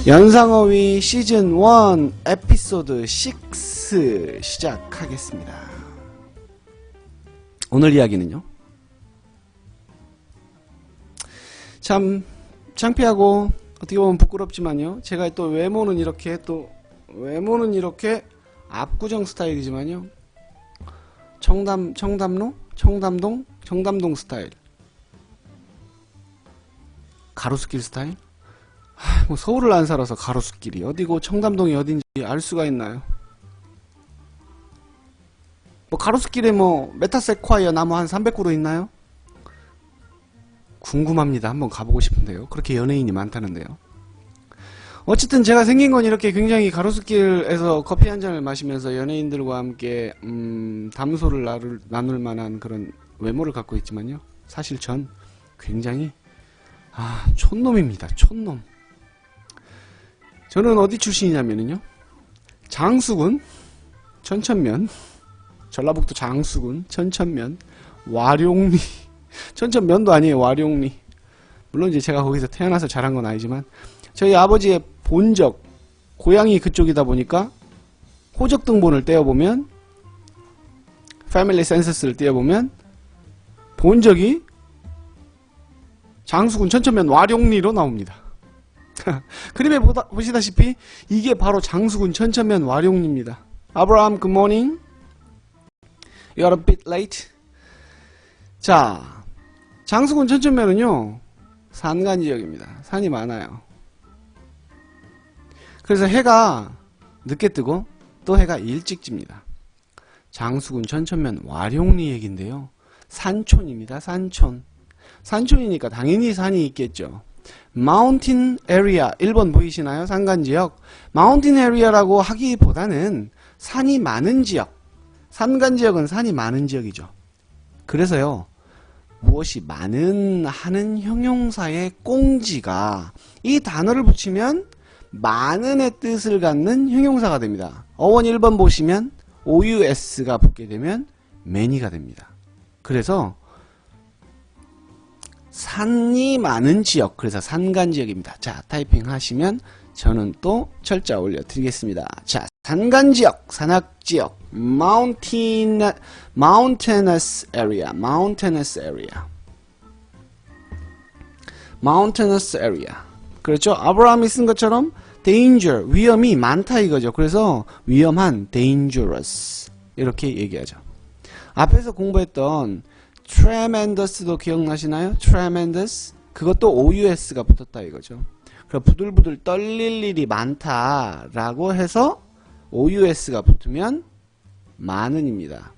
연상어휘 시즌 1 에피소드 6 시작하겠습니다. 오늘 이야기는요, 참 창피하고 어떻게 보면 부끄럽지만요, 제가 또 외모는 이렇게 압구정 스타일이지만요, 청담동 스타일, 가로수길 스타일. 뭐 서울을 안 살아서 가로수길이 어디고 청담동이 어딘지 알 수가 있나요? 뭐 가로수길에 뭐 메타세콰이어 나무 한 300그루 있나요? 궁금합니다. 한번 가보고 싶은데요. 그렇게 연예인이 많다는데요. 어쨌든 제가 생긴 건 이렇게 굉장히 가로수길에서 커피 한 잔을 마시면서 연예인들과 함께 담소를 나눌 만한 그런 외모를 갖고 있지만요, 사실 전 굉장히 촌놈입니다. 촌놈. 저는 어디 출신이냐면요, 장수군 천천면, 전라북도 장수군 천천면 와룡리, 천천면도 아니에요, 와룡리. 물론 이제 제가 거기서 태어나서 자란 건 아니지만 저희 아버지의 본적 고향이 그쪽이다 보니까 호적등본을 떼어보면, 패밀리 센서스를 떼어보면 본적이 장수군 천천면 와룡리로 나옵니다. 그림에 보시다시피 이게 바로 장수군 천천면 와룡리입니다. 아브라함, good morning. You are a bit late. 자, 장수군 천천면은요, 산간 지역입니다. 산이 많아요. 그래서 해가 늦게 뜨고 또 해가 일찍 집니다. 장수군 천천면 와룡리 얘긴데요, 산촌입니다. 산촌. 산촌이니까 당연히 산이 있겠죠. 마운틴 에리아, 1번 보이시나요? 산간지역. 마운틴 에리아라고 하기보다는 산이 많은 지역, 산간지역은 산이 많은 지역이죠. 그래서요, 무엇이 많은 하는 형용사의 꽁지가 이 단어를 붙이면 많은의 뜻을 갖는 형용사가 됩니다. 어원 1번 보시면 OUS가 붙게 되면 many가 됩니다. 그래서 산이 많은 지역, 그래서 산간지역입니다. 자, 타이핑 하시면 저는 또 철자 올려드리겠습니다. 자, 산간지역, 산악지역, mountainous area, mountainous area. 그렇죠? 아브라함이 쓴 것처럼 danger, 위험이 많다 이거죠. 그래서 위험한, dangerous 이렇게 얘기하죠. 앞에서 공부했던 tremendous도 기억나시나요? tremendous, 그것도 OUS가 붙었다 이거죠. 그럼 부들부들 떨릴 일이 많다라고 해서 OUS가 붙으면 많은입니다.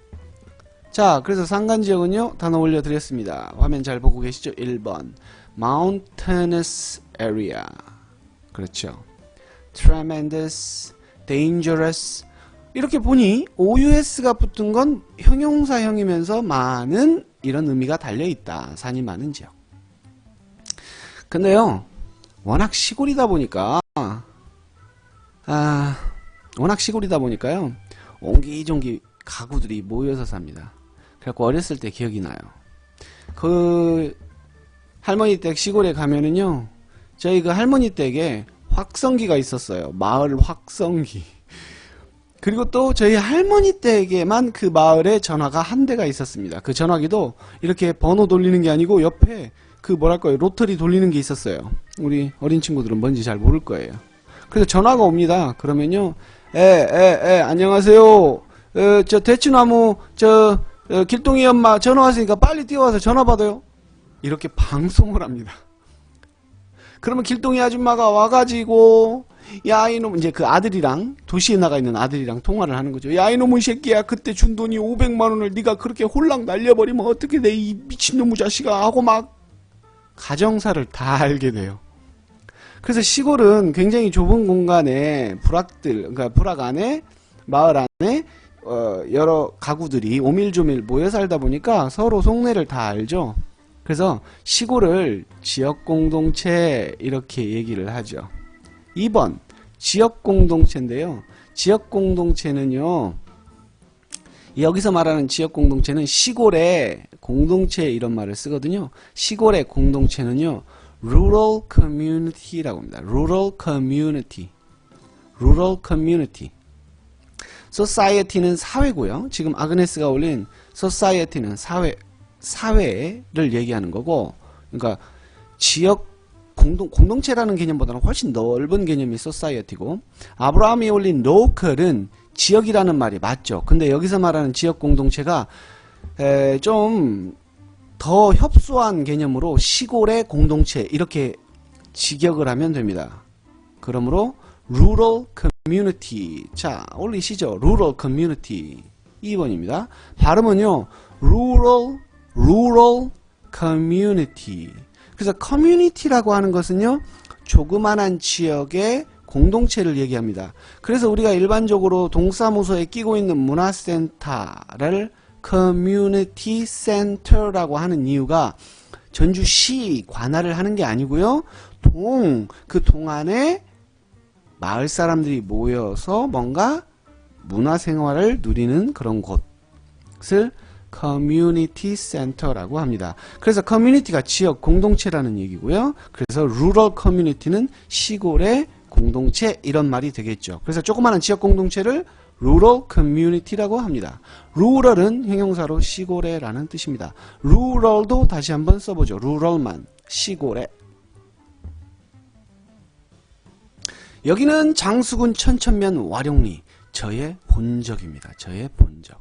자, 그래서 산간지역은요, 단어 올려드렸습니다. 화면 잘 보고 계시죠? 1번 mountainous area. 그렇죠. tremendous, dangerous. 이렇게 보니 OUS가 붙은 건 형용사형이면서 많은 이런 의미가 달려있다. 산이 많은 지역. 근데요, 워낙 시골이다 보니까요, 옹기종기 가구들이 모여서 삽니다. 그래갖고 어렸을 때 기억이 나요. 그 할머니 댁 시골에 가면은요, 저희 그 할머니 댁에 확성기가 있었어요. 마을 확성기. 그리고 또 저희 할머니 댁에만 그 마을에 전화가 한 대가 있었습니다. 그 전화기도 이렇게 번호 돌리는 게 아니고 옆에 그 뭐랄까요, 로터리 돌리는 게 있었어요. 우리 어린 친구들은 뭔지 잘 모를 거예요. 그래서 전화가 옵니다. 그러면요, 안녕하세요. 저 대추나무 길동이 엄마 전화 왔으니까 빨리 뛰어와서 전화 받아요. 이렇게 방송을 합니다. 그러면 길동이 아줌마가 와가지고, 야 이놈, 이제 그 아들이랑, 도시에 나가 있는 아들이랑 통화를 하는 거죠. 야 이놈의 새끼야, 그때 준 돈이 500만원을 네가 그렇게 홀랑 날려버리면 어떻게 돼, 이 미친놈의 자식아 하고 막 가정사를 다 알게 돼요. 그래서 시골은 굉장히 좁은 공간에 그러니까 부락 안에, 마을 안에 여러 가구들이 오밀조밀 모여 살다 보니까 서로 속내를 다 알죠. 그래서 시골을 지역공동체 이렇게 얘기를 하죠. 2번 지역공동체인데요, 지역공동체는요, 여기서 말하는 지역공동체는 시골의 공동체 이런 말을 쓰거든요. 시골의 공동체는요, rural community라고 합니다. rural community. rural community. society는 사회고요. 지금 아그네스가 올린 society는 사회를 얘기하는 거고, 그러니까 지역 공동체라는 개념보다는 훨씬 넓은 개념이 society고, 아브라함이 올린 local은 지역이라는 말이 맞죠. 근데 여기서 말하는 지역 공동체가 좀 더 협소한 개념으로 시골의 공동체 이렇게 직역을 하면 됩니다. 그러므로 rural community. 자, 올리시죠. rural community. 2번입니다. 발음은요. rural community. 그래서 community라고 하는 것은요. 조그만한 지역의 공동체를 얘기합니다. 그래서 우리가 일반적으로 동사무소에 끼고 있는 문화센터를 community center라고 하는 이유가 전주시 관할을 하는 게 아니고요. 그 동 안에 마을 사람들이 모여서 뭔가 문화생활을 누리는 그런 곳을 community center라고 합니다. 그래서 community가 지역 공동체라는 얘기고요. 그래서 rural community는 시골의 공동체 이런 말이 되겠죠. 그래서 조그마한 지역 공동체를 rural community라고 합니다. rural은 형용사로 시골에 라는 뜻입니다. rural도 다시 한번 써보죠. rural만 시골에. 여기는 장수군 천천면 와룡리 저의 본적입니다. 저의 본적.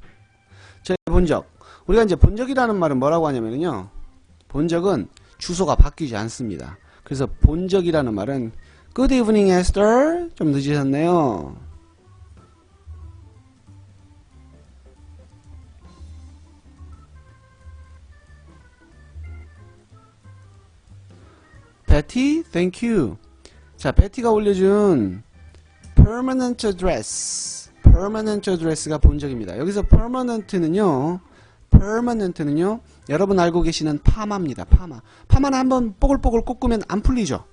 저의 본적. 우리가 이제 본적이라는 말은 뭐라고 하냐면요. 본적은 주소가 바뀌지 않습니다. 그래서 본적이라는 말은 Good evening, Esther. 좀 늦으셨네요. Betty, thank you. 자, 베티가 올려준 permanent dress. permanent dress가 본적입니다. 여기서 permanent는요, 여러분 알고 계시는 파마입니다. 파마는 한번 뽀글뽀글 꽂으면 안 풀리죠.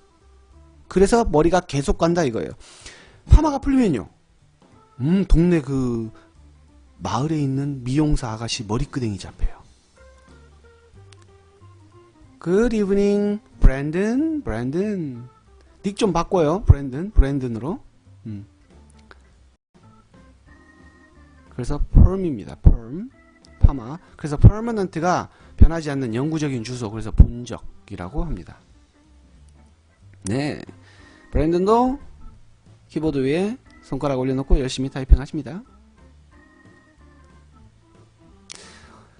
그래서 머리가 계속 간다 이거예요. 파마가 풀리면요, 동네 그 마을에 있는 미용사 아가씨 머리끄댕이 잡혀요. Good evening, Brandon. 닉 좀 바꿔요. 브랜든으로. 그래서 perm입니다. 파마. 그래서 permanent가 변하지 않는 영구적인 주소. 그래서 본적이라고 합니다. 네. 브랜든도 키보드 위에 손가락 올려놓고 열심히 타이핑 하십니다.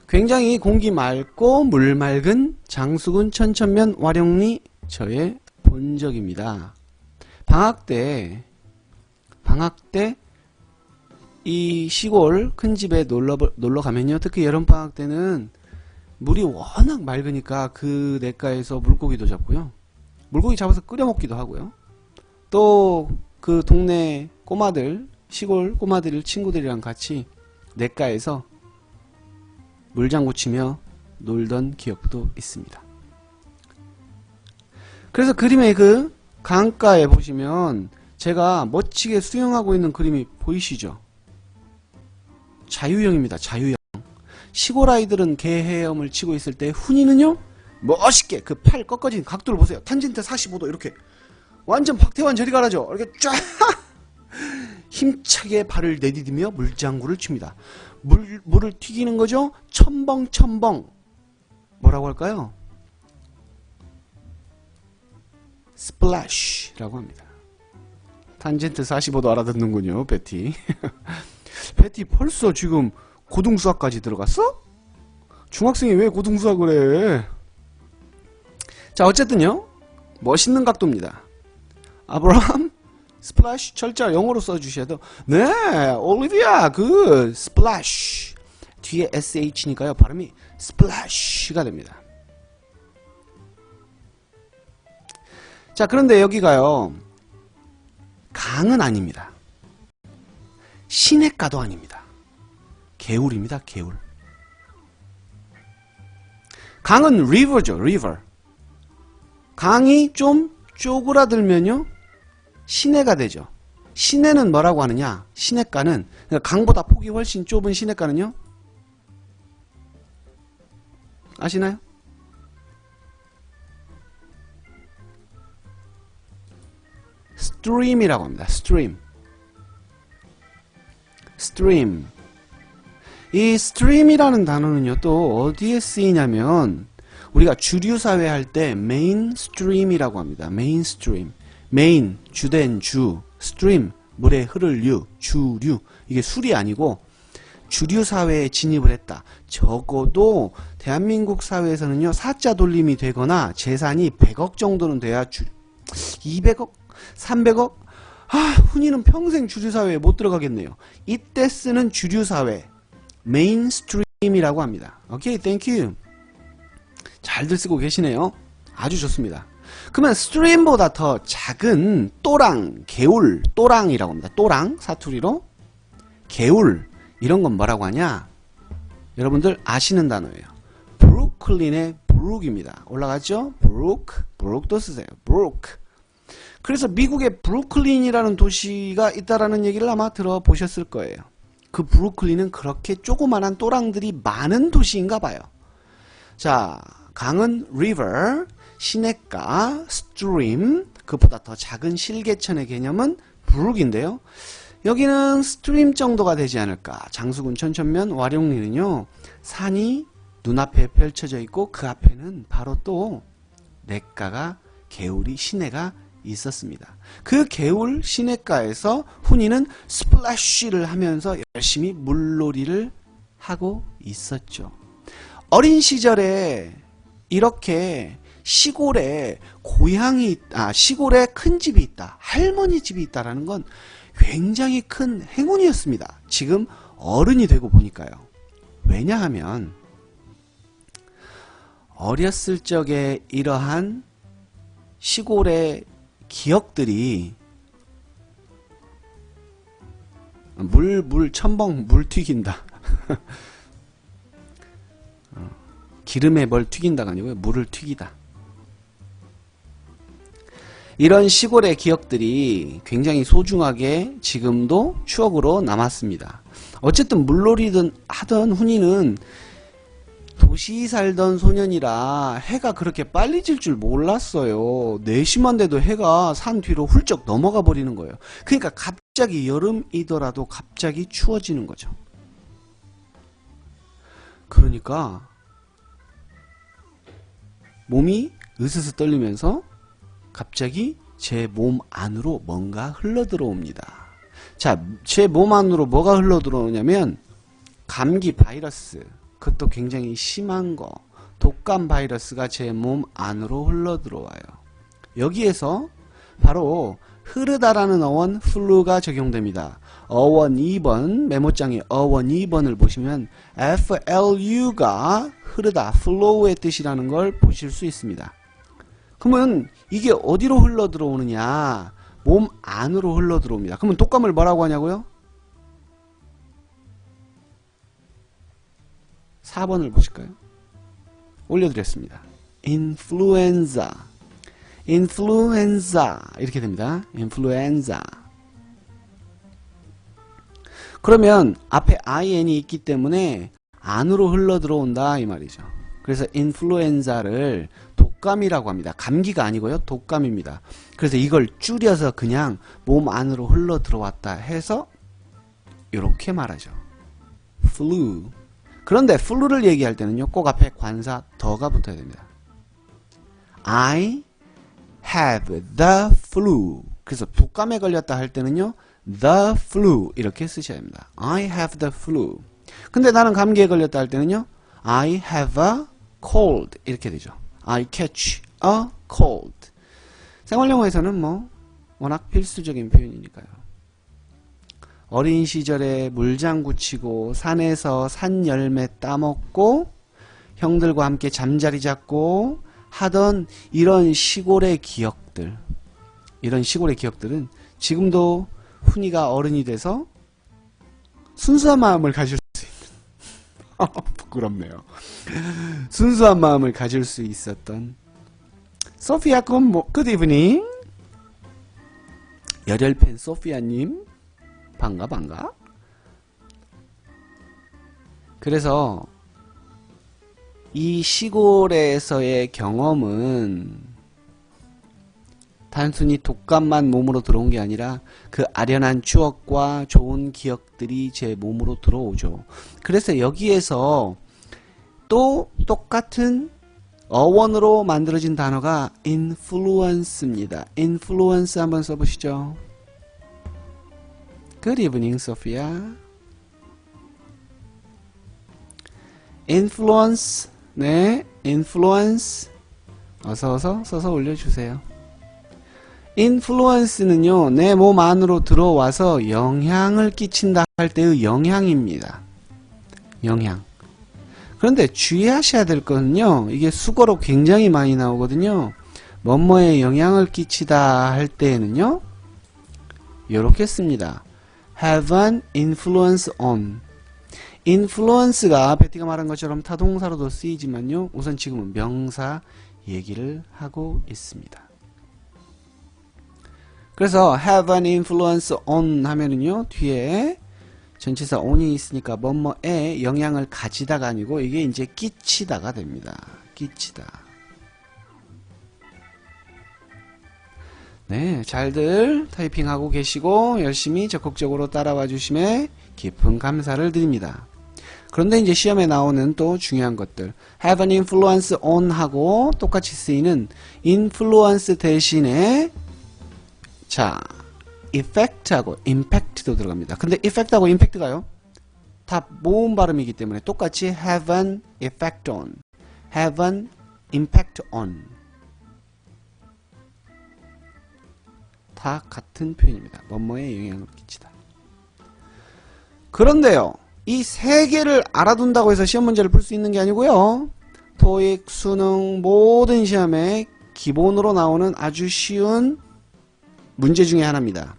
굉장히 공기 맑고 물 맑은 장수군 천천면 와룡리 저의 본적입니다. 방학 때 이 시골 큰 집에 놀러 가면요. 특히 여름방학 때는 물이 워낙 맑으니까 그 냇가에서 물고기도 잡고요. 물고기 잡아서 끓여 먹기도 하고요. 또 그 동네 꼬마들, 시골 꼬마들 친구들이랑 같이 냇가에서 물장구 치며 놀던 기억도 있습니다. 그래서 그림의 그 강가에 보시면 제가 멋지게 수영하고 있는 그림이 보이시죠? 자유형입니다. 자유형. 시골 아이들은 개 헤엄을 치고 있을 때 훈이는요, 멋있게 그 팔 꺾어진 각도를 보세요. 탄젠트 45도 이렇게 완전 박태환 저리 가라죠. 이렇게 쫙 힘차게 발을 내디디며 물장구를 칩니다. 물을 튀기는 거죠. 첨벙 뭐라고 할까요? 스플래시라고 합니다. 탄젠트 45도 알아듣는군요. 베티. 베티 벌써 지금 고등수학까지 들어갔어? 중학생이 왜 고등수학을 해? 자, 어쨌든요, 멋있는 각도입니다. 아브라함 스플래시 철자 영어로 써주셔도 네, 올리비아 그 스플래시 뒤에 sh니까요 발음이 스플래시가 됩니다. 자, 그런데 여기가요, 강은 아닙니다. 시냇가도 아닙니다. 개울입니다. 개울. 강은 river죠. river. 강이 좀 쪼그라들면요, 시내가 되죠. 시내는 뭐라고 하느냐? 시냇가는, 그러니까 강보다 폭이 훨씬 좁은 시냇가는요, 아시나요? stream이라고 합니다. stream. stream. 이 stream이라는 단어는요, 또 어디에 쓰이냐면, 우리가 주류 사회 할 때 mainstream이라고 합니다. mainstream. main, 주된 주, stream, 물에 흐를 류, 주류. 이게 술이 아니고, 주류 사회에 진입을 했다. 적어도 대한민국 사회에서는요, 사자 돌림이 되거나 재산이 100억 정도는 돼야 200억? 300억? 훈이는 평생 주류 사회에 못 들어가겠네요. 이때 쓰는 주류 사회, 메인스트림이라고 합니다. 오케이, 땡큐. 잘들 쓰고 계시네요. 아주 좋습니다. 그러면 스트림보다 더 작은 또랑, 개울, 또랑이라고 합니다. 또랑, 사투리로. 개울, 이런 건 뭐라고 하냐? 여러분들 아시는 단어예요. 브루클린의 브룩입니다. 올라갔죠? 브룩도 쓰세요. 브룩. 그래서 미국의 브루클린이라는 도시가 있다라는 얘기를 아마 들어보셨을 거예요. 그 브루클린은 그렇게 조그만한 또랑들이 많은 도시인가 봐요. 자, 강은 river, 시냇가, stream, 그보다 더 작은 실개천의 개념은 브룩인데요. 여기는 스트림 정도가 되지 않을까. 장수군 천천면 와룡리는요, 산이 눈앞에 펼쳐져 있고 그 앞에는 바로 또 냇가가, 개울이, 시내가 있었습니다. 그 개울 시냇가에서 훈이는 스플래시를 하면서 열심히 물놀이를 하고 있었죠. 어린 시절에 이렇게 시골에 고향이 시골에 큰 집이 있다, 할머니 집이 있다라는 건 굉장히 큰 행운이었습니다. 지금 어른이 되고 보니까요. 왜냐하면 어렸을 적에 이러한 시골의 기억들이 첨벙 물 튀긴다. 기름에 뭘 튀긴다가 아니고요. 물을 튀기다. 이런 시골의 기억들이 굉장히 소중하게 지금도 추억으로 남았습니다. 어쨌든 물놀이든 하던 훈이는 도시 살던 소년이라 해가 그렇게 빨리 질 줄 몰랐어요. 4시만 돼도 해가 산 뒤로 훌쩍 넘어가 버리는 거예요. 그러니까 갑자기 여름이더라도 갑자기 추워지는 거죠. 그러니까 몸이 으스스 떨리면서 갑자기 제 몸 안으로 뭔가 흘러들어옵니다. 자, 제 몸 안으로 뭐가 흘러들어오냐면 감기 바이러스, 그것도 굉장히 심한 거, 독감 바이러스가 제 몸 안으로 흘러들어와요. 여기에서 바로 흐르다라는 어원 flu가 적용됩니다. 어원 2번, 메모장에 어원 2번을 보시면 FLU가 흐르다, flow의 뜻이라는 걸 보실 수 있습니다. 그러면 이게 어디로 흘러 들어오느냐? 몸 안으로 흘러 들어옵니다. 그러면 독감을 뭐라고 하냐고요? 4번을 보실까요? 올려드렸습니다. influenza. 이렇게 됩니다. influenza. 그러면 앞에 in이 있기 때문에 안으로 흘러 들어온다 이 말이죠. 그래서 인플루엔자를 독감이라고 합니다. 감기가 아니고요. 독감입니다. 그래서 이걸 줄여서 그냥 몸 안으로 흘러 들어왔다 해서 이렇게 말하죠. flu. 그런데 flu를 얘기할 때는요. 꼭 앞에 관사 더가 붙어야 됩니다. I have the flu. 그래서 독감에 걸렸다 할 때는요. the flu 이렇게 쓰셔야 합니다. I have the flu. 근데 나는 감기에 걸렸다 할 때는요. I have a cold 이렇게 되죠. I catch a cold. 생활영어에서는 뭐 워낙 필수적인 표현이니까요. 어린 시절에 물장구 치고 산에서 산열매 따먹고 형들과 함께 잠자리 잡고 하던 이런 시골의 기억들, 이런 시골의 기억들은 지금도 훈이가 어른이 돼서 순수한 마음을 가질 수 있는 부끄럽네요. 순수한 마음을 가질 수 있었던 소피아 good evening. 열혈팬 소피아님 반가. 그래서 이 시골에서의 경험은 단순히 독감만 몸으로 들어온 게 아니라 그 아련한 추억과 좋은 기억들이 제 몸으로 들어오죠. 그래서 여기에서 또 똑같은 어원으로 만들어진 단어가 influence입니다. influence 한번 써보시죠. Good evening, Sophia. influence, 네, influence. 어서 써서 올려주세요. influence는요, 내 몸 안으로 들어와서 영향을 끼친다 할 때의 영향입니다. 영향. 그런데 주의하셔야 될 거는요, 이게 수거로 굉장히 많이 나오거든요. 뭐뭐에 영향을 끼치다 할 때에는요, 요렇게 씁니다. have an influence on. influence가 베티가 말한 것처럼 타동사로도 쓰이지만요, 우선 지금은 명사 얘기를 하고 있습니다. 그래서 have an influence on 하면은요, 뒤에 전치사 on이 있으니까 뭐뭐에 영향을 가지다가 아니고 이게 이제 끼치다가 됩니다. 끼치다. 네, 잘들 타이핑하고 계시고 열심히 적극적으로 따라와 주심에 깊은 감사를 드립니다. 그런데 이제 시험에 나오는 또 중요한 것들, have an influence on 하고 똑같이 쓰이는 influence 대신에 자, effect하고 impact도 들어갑니다. 근데 effect하고 impact가요, 다 모음 발음이기 때문에 똑같이 have an effect on, have an impact on, 다 같은 표현입니다. 뭐뭐에 영향을 끼치다. 그런데요, 이 세 개를 알아둔다고 해서 시험 문제를 풀 수 있는 게 아니고요, 토익, 수능 모든 시험에 기본으로 나오는 아주 쉬운 문제 중에 하나입니다.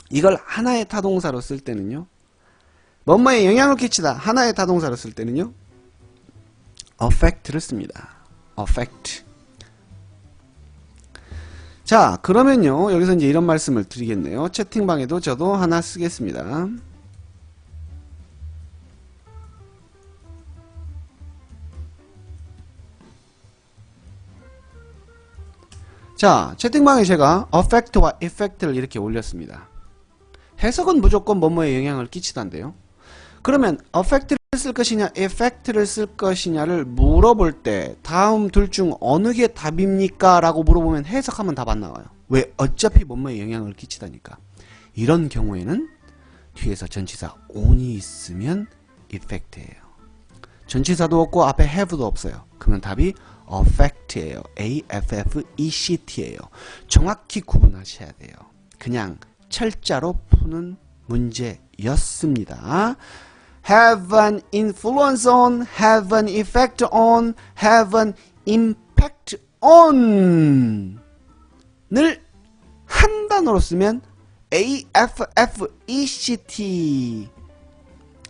이걸 하나의 타동사로 쓸 때는요, 뭐뭐에 영향을 끼치다 하나의 타동사로 쓸 때는요, affect를 씁니다. affect. 자, 그러면요, 여기서 이제 이런 말씀을 드리겠네요. 채팅방에도 저도 하나 쓰겠습니다. 자, 채팅방에 제가 affect와 effect를 이렇게 올렸습니다. 해석은 무조건 뭐뭐에 영향을 끼치다인데요. 그러면 affect를 쓸 것이냐 effect를 쓸 것이냐를 물어볼 때 다음 둘 중 어느 게 답입니까? 라고 물어보면 해석하면 답 안 나와요. 왜? 어차피 뭐뭐에 영향을 끼치다니까. 이런 경우에는 뒤에서 전치사 on이 있으면 effect예요. 전치사도 없고 앞에 have도 없어요. 그러면 답이 affect예요. affect예요. 정확히 구분하셔야 돼요. 그냥 철자로 푸는 문제였습니다. have an influence on, have an effect on, have an impact on 를 한 단어로 쓰면 affect,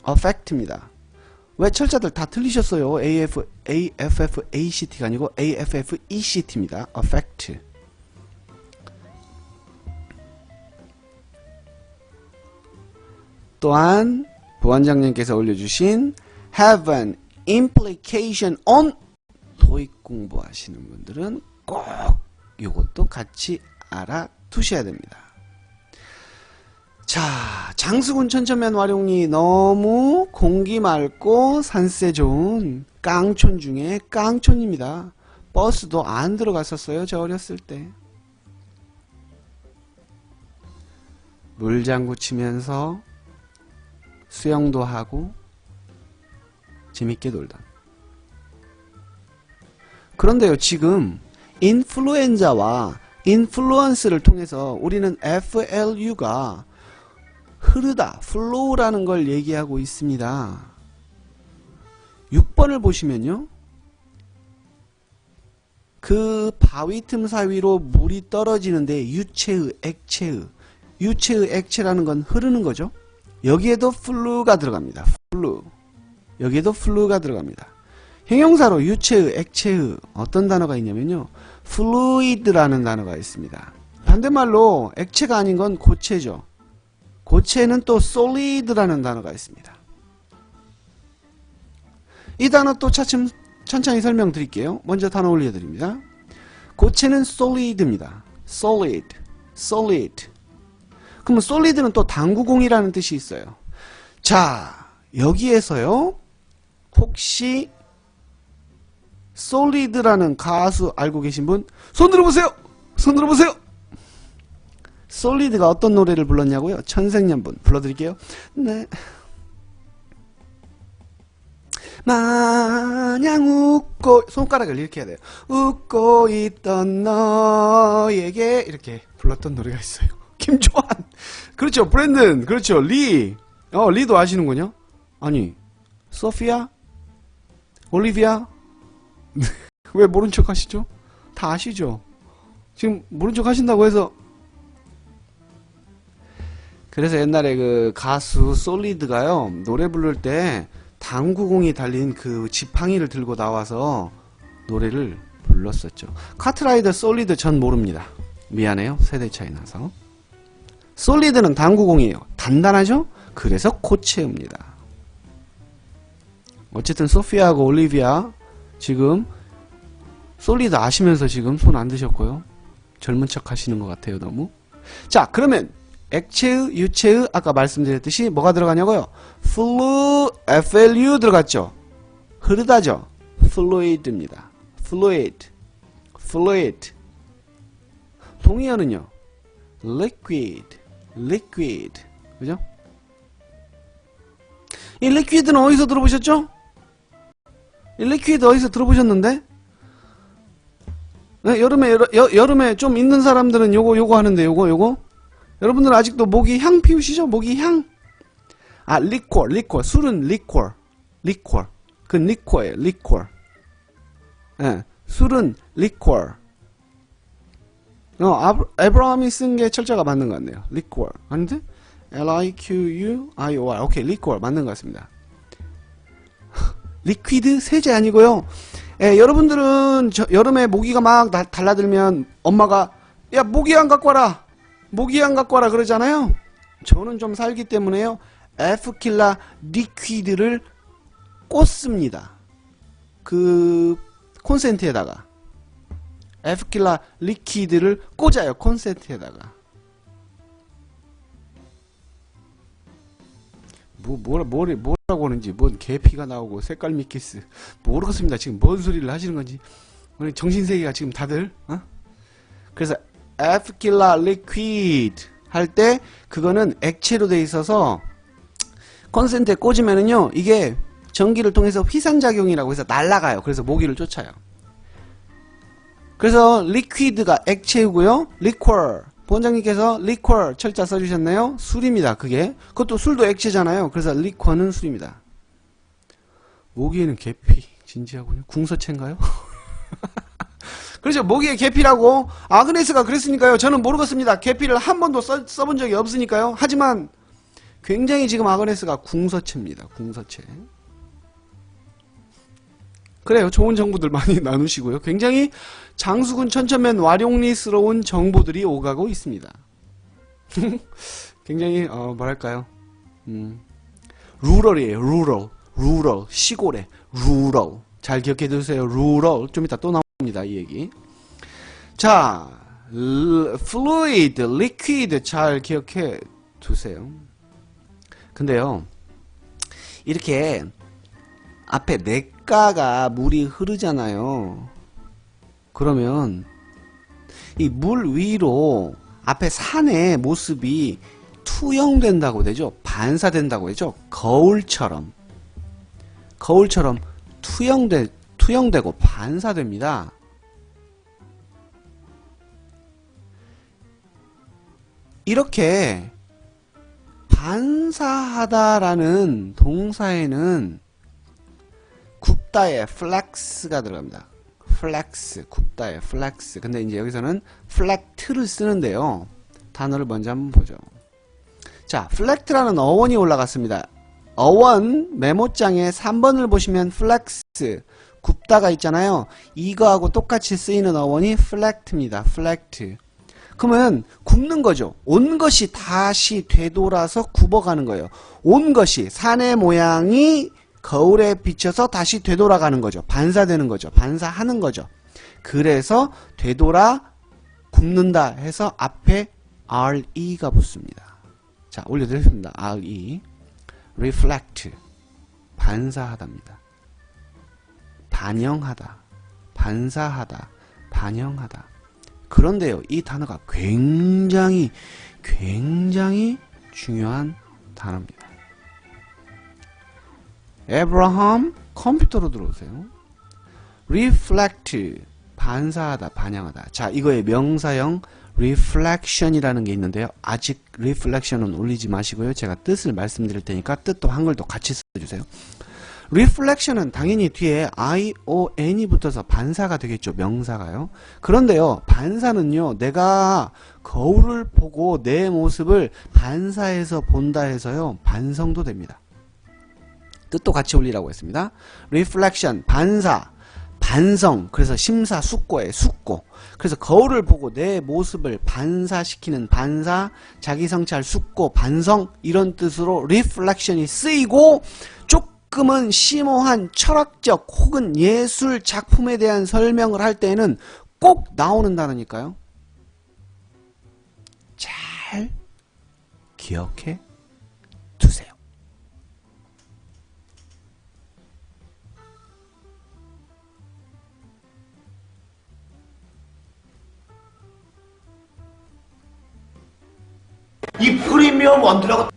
affect입니다. 왜 철자들 다 틀리셨어요? affect가 아니고 affect입니다. affect. 또한 부원장님께서 올려주신 have an implication on, 토익 공부하시는 분들은 꼭 이것도 같이 알아두셔야 됩니다. 자, 장수군 천천면 와룡리 너무 공기 맑고 산세 좋은 깡촌 중에 깡촌입니다. 버스도 안 들어갔었어요, 저 어렸을 때. 물장구 치면서 수영도 하고 재밌게 놀던. 그런데요, 지금 인플루엔자와 인플루언스를 통해서 우리는 FLU가 흐르다, flow라는 걸 얘기하고 있습니다. 6번을 보시면요, 그 바위 틈 사이로 물이 떨어지는데 유체의, 액체의, 유체의 액체라는 건 흐르는 거죠. 여기에도 flow가 들어갑니다. flow. 여기에도 flow가 들어갑니다. 형용사로 유체의, 액체의 어떤 단어가 있냐면요, fluid라는 단어가 있습니다. 반대말로 액체가 아닌 건 고체죠. 고체는 또 solid라는 단어가 있습니다. 이 단어 또 차츰 천천히 설명드릴게요. 먼저 단어 올려드립니다. 고체는 solid입니다. solid, solid. 그러면 solid는 또 당구공이라는 뜻이 있어요. 자, 여기에서요, 혹시 solid라는 가수 알고 계신 분? 손 들어보세요! 손 들어보세요! solid가 어떤 노래를 불렀냐고요? 천생연분 불러드릴게요. 네. 마냥 웃고, 손가락을 이렇게 해야 돼요. 웃고 있던 너에게, 이렇게 불렀던 노래가 있어요. 김조한. 그렇죠. 브랜든. 그렇죠. 리. 리도 아시는군요. 아니, 소피아? 올리비아? 왜 모른 척 하시죠? 다 아시죠? 지금 모른 척 하신다고 해서. 그래서 옛날에 그 가수 솔리드가요, 노래 부를 때 당구공이 달린 그 지팡이를 들고 나와서 노래를 불렀었죠. 카트라이더 솔리드 전 모릅니다. 미안해요. 세대 차이 나서. 솔리드는 당구공이에요. 단단하죠? 그래서 고체입니다. 어쨌든 소피아하고 올리비아 지금 솔리드 아시면서 지금 손 안 드셨고요. 젊은 척 하시는 것 같아요. 너무. 자, 그러면 액체의, 유체의 아까 말씀드렸듯이 뭐가 들어가냐고요? FLU 들어갔죠? 흐르다죠? fluid입니다. fluid. fluid. 동의어는요? liquid. liquid. 그죠? 이 liquid는 어디서 들어보셨죠? 이 liquid 어디서 들어보셨는데? 네, 여름에 좀 있는 사람들은 요거 하는데, 요거. 여러분들은 아직도 모기 향 피우시죠? 모기 향? 아, 리퀄. 술은 리퀄. 그건 리퀄이에요, 리퀄. 예, 술은 리퀄. 에브라함이 쓴 게 철자가 맞는 것 같네요. 리퀄. 아닌데? Liquor. 오케이, 리퀄. 맞는 것 같습니다. 리퀴드 세제 아니고요. 예, 여러분들은 여름에 모기가 막 달라들면 엄마가 야, 모기향 갖고 와라. 모기향 갖고 와라 그러잖아요. 저는 좀 살기 때문에요. 에프킬라 리퀴드를 꽂습니다. 그 콘센트에다가 에프킬라 리퀴드를 꽂아요. 콘센트에다가. 뭐라고 하는지, 뭔 계피가 나오고 색깔 미키스 모르겠습니다. 지금 뭔 소리를 하시는 건지. 우리 정신세계가 지금 다들 그래서 에프킬라 리퀴드 할 때 그거는 액체로 돼 있어서 콘센트에 꽂으면은요, 이게 전기를 통해서 휘산작용이라고 해서 날아가요. 그래서 모기를 쫓아요. 그래서 리퀴드가 액체이고요. 리퀄, 본장님께서 리퀄 철자 써주셨나요? 술입니다. 그것도 술도 액체잖아요. 그래서 리퀄은 술입니다. 모기에는 계피. 진지하군요. 궁서체인가요? 그렇죠. 모기의 계피라고 아그네스가 그랬으니까요. 저는 모르겠습니다. 계피를 한 번도 써본 적이 없으니까요. 하지만 굉장히 지금 아그네스가 궁서체입니다. 궁서체. 그래요. 좋은 정보들 많이 나누시고요. 굉장히 장수군 천천면 와룡리스러운 정보들이 오가고 있습니다. 굉장히 뭐랄까요, 루럴이에요. 루럴. 시골에 루럴. 잘 기억해 두세요. 루럴. 좀 이따 또 나옵니다. 이 얘기. 자, fluid, liquid 잘 기억해 두세요. 근데요, 이렇게 앞에 냇가가 물이 흐르잖아요. 그러면 이 물 위로 앞에 산의 모습이 투영된다고 되죠. 반사된다고 되죠. 거울처럼 투영되고 반사됩니다. 이렇게 반사하다라는 동사에는 굽다의 flex가 들어갑니다. flex, 굽다의 flex. 근데 이제 여기서는 flex를 쓰는데요. 단어를 먼저 한번 보죠. 자, flex라는 어원이 올라갔습니다. 어원 메모장에 3번을 보시면 flex, 굽다가 있잖아요. 이거하고 똑같이 쓰이는 어원이 flex입니다. flex. 그러면 굽는 거죠. 온 것이 다시 되돌아서 굽어가는 거예요. 온 것이 산의 모양이 거울에 비춰서 다시 되돌아가는 거죠. 반사되는 거죠. 반사하는 거죠. 그래서 되돌아 굽는다 해서 앞에 re가 붙습니다. 자, 올려드렸습니다. re. reflect. 반사하다입니다. 반영하다. 반사하다. 반영하다. 그런데요, 이 단어가 굉장히 중요한 단어입니다. 에브라함, 컴퓨터로 들어오세요. reflect, 반사하다, 반영하다. 자, 이거의 명사형 reflection이라는 게 있는데요. 아직 reflection은 올리지 마시고요. 제가 뜻을 말씀드릴 테니까 뜻도 한글도 같이 써주세요. reflection은 당연히 뒤에 ion이 붙어서 반사가 되겠죠. 명사가요. 그런데요, 반사는요, 내가 거울을 보고 내 모습을 반사해서 본다 해서요, 반성도 됩니다. 뜻도 같이 올리라고 했습니다. reflection, 반사, 반성, 그래서 심사숙고에 숙고. 그래서 거울을 보고 내 모습을 반사시키는 반사, 자기성찰, 숙고, 반성, 이런 뜻으로 reflection이 쓰이고, 조금은 심오한 철학적 혹은 예술 작품에 대한 설명을 할 때에는 꼭 나오는 단어니까요. 잘 기억해 두세요. 이 프리미엄 원두라고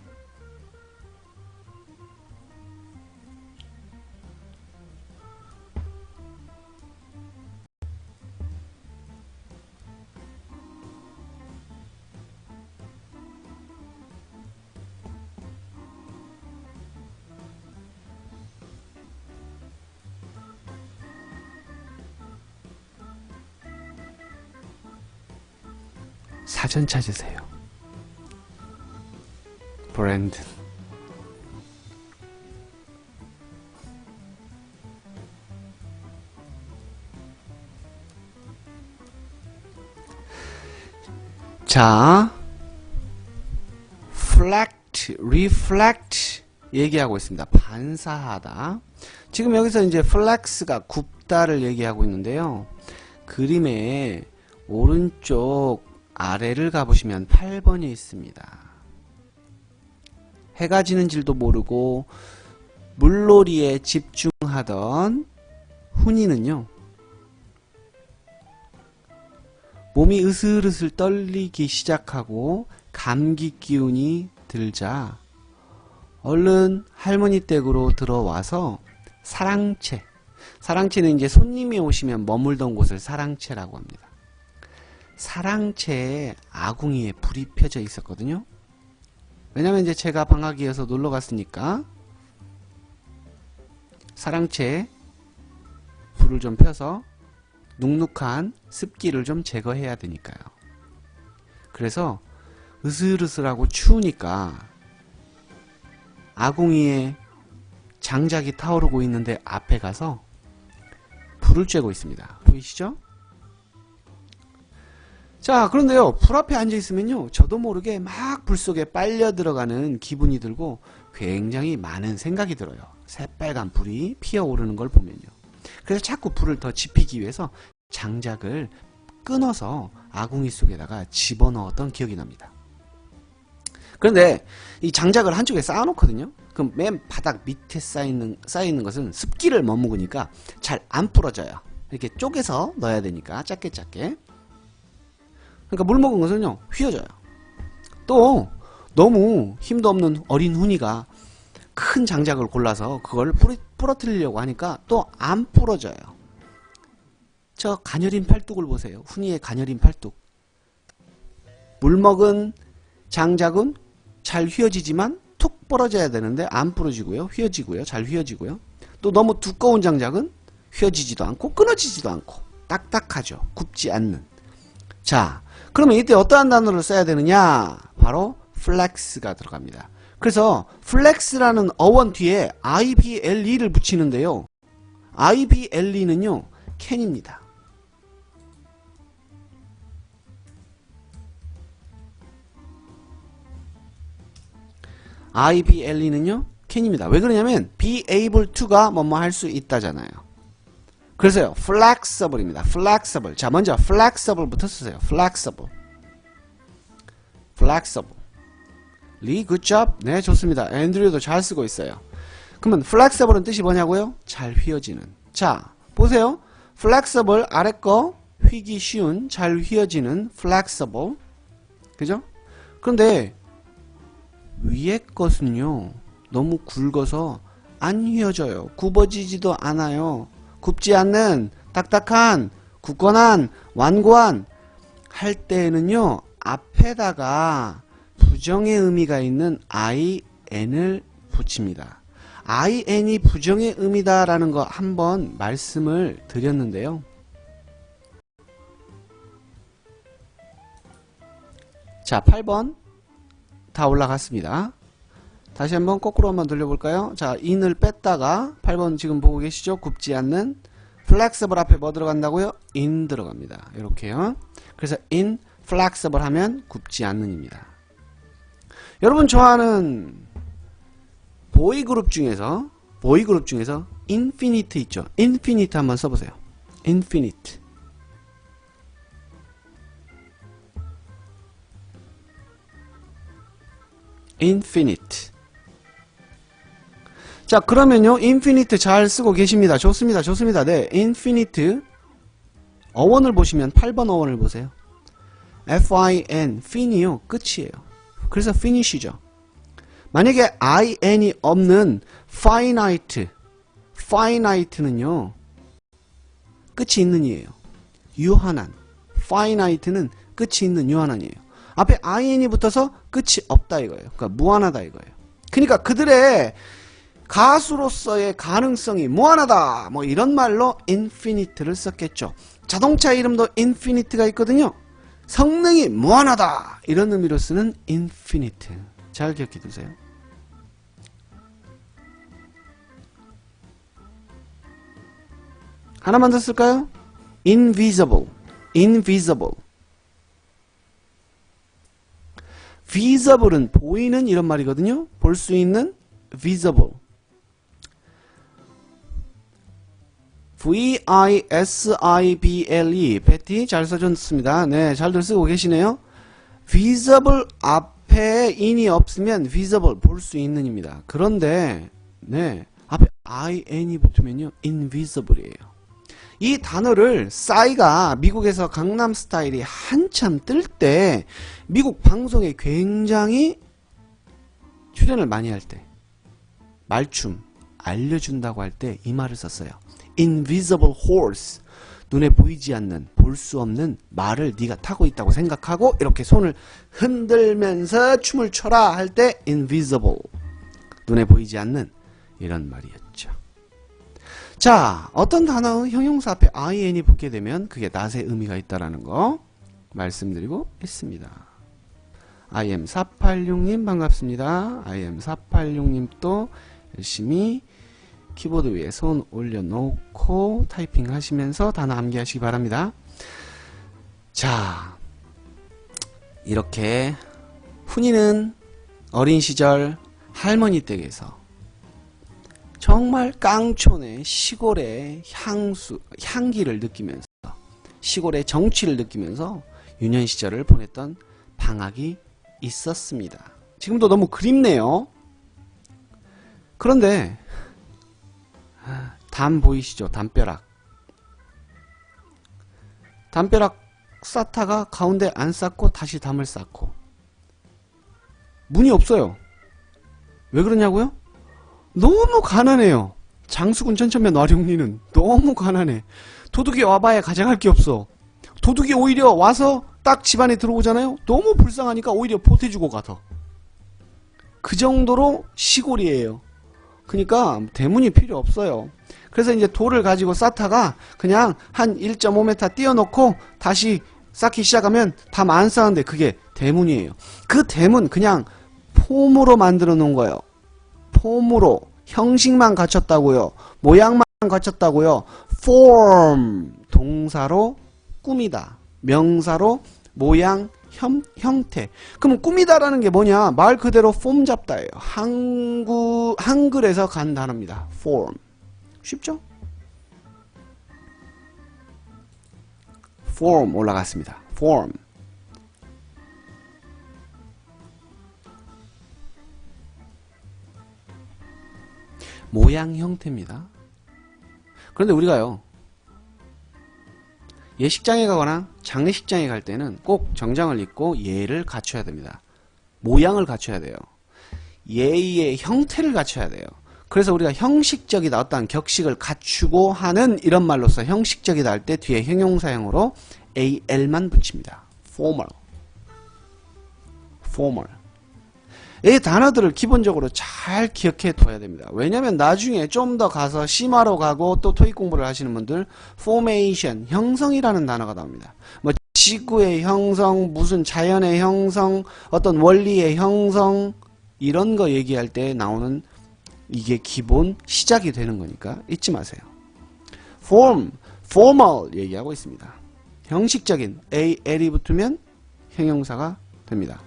사전 찾으세요. 브랜드. 자, reflect 얘기하고 있습니다. 반사하다. 지금 여기서 이제 flex가 굽다를 얘기하고 있는데요. 그림의 오른쪽 아래를 가보시면 8번이 있습니다. 해가 지는 줄도 모르고 물놀이에 집중하던 훈이는요, 몸이 으슬으슬 떨리기 시작하고 감기 기운이 들자 얼른 할머니 댁으로 들어와서 사랑채는 이제 손님이 오시면 머물던 곳을 사랑채라고 합니다. 사랑채에 아궁이에 불이 펴져 있었거든요. 왜냐면 이제 제가 방학이어서 놀러 갔으니까 사랑채에 불을 좀 펴서 눅눅한 습기를 좀 제거해야 되니까요. 그래서 으슬으슬하고 추우니까 아궁이에 장작이 타오르고 있는데 앞에 가서 불을 쬐고 있습니다. 보이시죠? 자, 그런데요, 불 앞에 앉아 있으면요, 저도 모르게 막 불 속에 빨려 들어가는 기분이 들고 굉장히 많은 생각이 들어요. 새빨간 불이 피어오르는 걸 보면요. 그래서 자꾸 불을 더 지피기 위해서 장작을 끊어서 아궁이 속에다가 집어넣었던 기억이 납니다. 그런데 이 장작을 한쪽에 쌓아놓거든요. 그럼 맨 바닥 밑에 쌓이는 것은 습기를 머무르니까 잘 안 부러져요. 이렇게 쪼개서 넣어야 되니까 작게. 그러니까 물 먹은 것은요, 휘어져요. 또 너무 힘도 없는 어린 훈이가 큰 장작을 골라서 그걸 부러뜨리려고 하니까 또 안 부러져요. 저 가녀린 팔뚝을 보세요. 훈이의 가녀린 팔뚝. 물 먹은 장작은 잘 휘어지지만 툭 부러져야 되는데 안 부러지고요. 휘어지고요. 잘 휘어지고요. 또 너무 두꺼운 장작은 휘어지지도 않고 끊어지지도 않고 딱딱하죠. 굽지 않는. 자, 그러면 이때 어떠한 단어를 써야 되느냐? 바로 flex가 들어갑니다. 그래서 flex라는 어원 뒤에 ible를 붙이는데요. ible는요, can입니다. ible는요, can입니다. 왜 그러냐면 be able to가 뭐뭐 할 수 있다잖아요. 그래서요, flexible입니다. flexible. 자, 먼저 flexible부터 쓰세요. flexible. flexible. 리, good job. 네, 좋습니다. 앤드류도 잘 쓰고 있어요. 그러면 flexible은 뜻이 뭐냐고요? 잘 휘어지는. 자, 보세요. flexible 아래 거 휘기 쉬운, 잘 휘어지는 flexible. 그죠? 그런데 위에 것은요, 너무 굵어서 안 휘어져요. 굽어지지도 않아요. 굽지 않는, 딱딱한, 굳건한, 완고한 할 때에는요, 앞에다가 부정의 의미가 있는 in을 붙입니다. in이 부정의 의미다라는 거 한번 말씀을 드렸는데요. 자, 8번 다 올라갔습니다. 다시 한번 거꾸로 한번 돌려볼까요? 자, in을 뺐다가 8번 지금 보고 계시죠? 굽지 않는 flexible 앞에 뭐 들어간다고요? in 들어갑니다. 이렇게요. 그래서 in flexible 하면 굽지 않는입니다. 여러분 좋아하는 보이그룹 중에서 infinite 있죠? infinite 한번 써보세요. infinite. infinite. 자, 그러면요, infinite 잘 쓰고 계십니다. 좋습니다. 좋습니다. 네, infinite 어원을 보시면 8번 어원을 보세요. fin, fin이요, 끝이에요. 그래서 finish죠. 만약에 in이 없는 finite는요, 끝이 있는 이에요. 유한한. finite는 끝이 있는 유한한이에요. 앞에 in이 붙어서 끝이 없다 이거예요. 그러니까 무한하다 이거예요. 그러니까 그들의 가수로서의 가능성이 무한하다, 뭐 이런 말로 infinite를 썼겠죠. 자동차 이름도 infinite가 있거든요. 성능이 무한하다, 이런 의미로 쓰는 infinite. 잘 기억해 두세요. 하나만 더 쓸까요? invisible. visible은 보이는 이런 말이거든요. 볼 수 있는 visible. V-I-S-I-B-L-E. 베티 잘 써줬습니다. 네, 잘들 쓰고 계시네요. visible 앞에 in이 없으면 visible 볼 수 있는입니다. 그런데 네, 앞에 in이 붙으면요, invisible이에요. 이 단어를 싸이가 미국에서 강남 스타일이 한참 뜰 때 미국 방송에 굉장히 출연을 많이 할 때 말춤 알려준다고 할 때 이 말을 썼어요. invisible horse. 눈에 보이지 않는, 볼 수 없는 말을 네가 타고 있다고 생각하고 이렇게 손을 흔들면서 춤을 춰라 할 때 invisible. 눈에 보이지 않는 이런 말이었죠. 자, 어떤 단어 형용사 앞에 in이 붙게 되면 그게 낫의 의미가 있다라는 거 말씀드리고 있습니다. im486님 반갑습니다. im486님 또 열심히 키보드 위에 손 올려놓고 타이핑 하시면서 단어 암기하시기 바랍니다. 자, 이렇게 훈이는 어린 시절 할머니 댁에서 정말 깡촌의 시골의 향기를 느끼면서 시골의 정취를 느끼면서 유년 시절을 보냈던 방학이 있었습니다. 지금도 너무 그립네요. 그런데 담 보이시죠? 담벼락 쌓다가 가운데 안 쌓고 다시 담을 쌓고 문이 없어요. 왜 그러냐고요? 너무 가난해요. 장수군 전천면 와룡리는 너무 가난해. 도둑이 와봐야 가져갈 게 없어. 도둑이 오히려 와서 딱 집안에 들어오잖아요. 너무 불쌍하니까 오히려 보태주고 가서. 그 정도로 시골이에요. 그러니까 대문이 필요 없어요. 그래서 이제 돌을 가지고 쌓다가 그냥 한 1.5m 띄워놓고 다시 쌓기 시작하면 담 안 쌓는데 그게 대문이에요. 그 대문 그냥 폼으로 만들어 놓은 거예요. 폼으로 형식만 갖췄다고요. 모양만 갖췄다고요. form 동사로 꾸미다, 명사로 모양, 형태. 그럼 꾸미다라는 게 뭐냐? 말 그대로 폼 잡다예요. 한글에서 간 단어입니다. form. 쉽죠? form 올라갔습니다. form. 모양 형태입니다. 그런데 우리가요, 예식장에 가거나 장례식장에 갈 때는 꼭 정장을 입고 예를 갖춰야 됩니다. 모양을 갖춰야 돼요. 예의 형태를 갖춰야 돼요. 그래서 우리가 형식적이다, 어떠한 격식을 갖추고 하는 이런 말로서 형식적이다 할 때 뒤에 형용사형으로 al만 붙입니다. formal. formal. 이 단어들을 기본적으로 잘 기억해 둬야 됩니다. 왜냐면 나중에 좀 더 가서 심화로 가고 또 토익 공부를 하시는 분들 formation, 형성이라는 단어가 나옵니다. 뭐 지구의 형성, 무슨 자연의 형성, 어떤 원리의 형성, 이런 거 얘기할 때 나오는 이게 기본 시작이 되는 거니까 잊지 마세요. form, formal 얘기하고 있습니다. 형식적인 al이 붙으면 형용사가 됩니다.